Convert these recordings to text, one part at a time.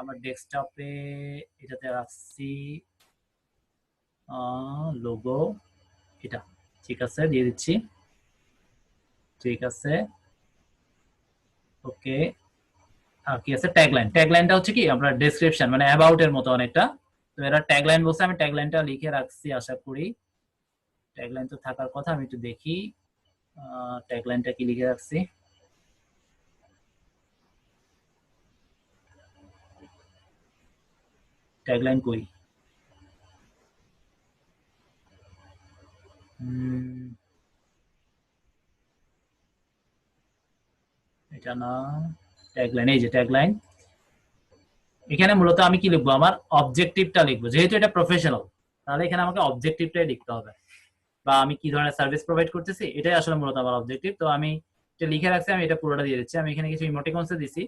আমার ডেস্কটপে এটাতে রাখছি লোগো, এটা ঠিক আছে, দিয়ে দিচ্ছি। ঠিক আছে, ওকে। আর কি আছে, ট্যাগলাইন। ট্যাগলাইনটা হচ্ছে কি আপনার ডেসক্রিপশন, মানে অ্যাবাউট এর মতো অনেকটা। তো এরা ট্যাগলাইন বলছে, আমি ট্যাগলাইনটা লিখে রাখছি আশা করি। ট্যাগলাইন তো থাকার কথা, আমি একটু দেখি ট্যাগলাইনটা কি লিখে রাখছি। ট্যাগলাইন কই? এটা না, ট্যাগলাইন, এই যে ট্যাগলাইন। এখানে মূলত আমি কি লিখবো, আমার অবজেক্টিভটা লিখবো, যেহেতু এটা প্রফেশনাল, তাহলে এখানে আমাকে অবজেক্টিভটাই লিখতে হবে, বা আমি কি ধরনের সার্ভিস প্রোভাইড করতেছি এটাই আসলে মূলত আমার অবজেক্টিভ। তো আমি এটা লিখে রাখছি, আমি এটা পুরোটা দিয়ে দিচ্ছি। আমি এখানে কিছু ইমোটিকনস দিছি,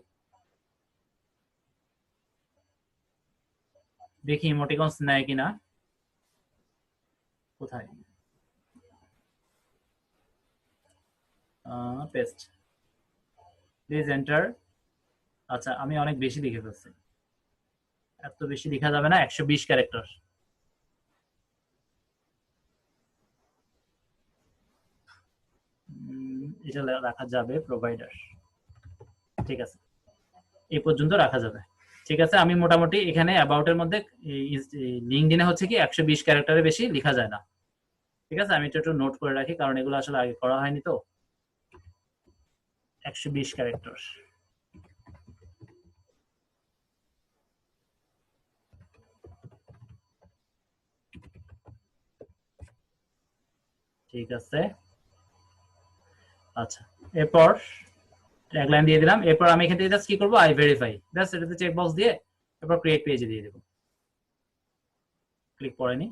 দেখি ইমোটিকনস নেয় কিনা। কোথায়? Paste, please enter. আচ্ছা, আমি অনেক বেশি লিখে ফেলছি, এত বেশি লেখা যাবে না, 120 ক্যারেক্টার। এটা রাখা যাবে, প্রোভাইডার। ঠিক আছে, এই পর্যন্ত রাখা যাবে। ঠিক আছে, আমি মোটামুটি এখানে অ্যাবাউট এর মধ্যে লিঙ্কডইনে হচ্ছে কি 120 ক্যারেক্টারের বেশি লেখা যায় না। ঠিক আছে, আমি এটা একটু নোট করে রাখি, কারণ এগুলো আসলে আগে করা হয়নি তো। 120 ক্যারেক্টার। ঠিক আছে, আচ্ছা। এরপর ট্যাগলাইন দিয়ে দিলাম। এরপর আমি এখান থেকে জাস্ট কি করবো, আই ভেরিফাই, জাস্ট এটাতে চেক বক্স দিয়ে এরপর ক্রিয়েট পেজে দিয়ে দেবো। ক্লিক করেনি।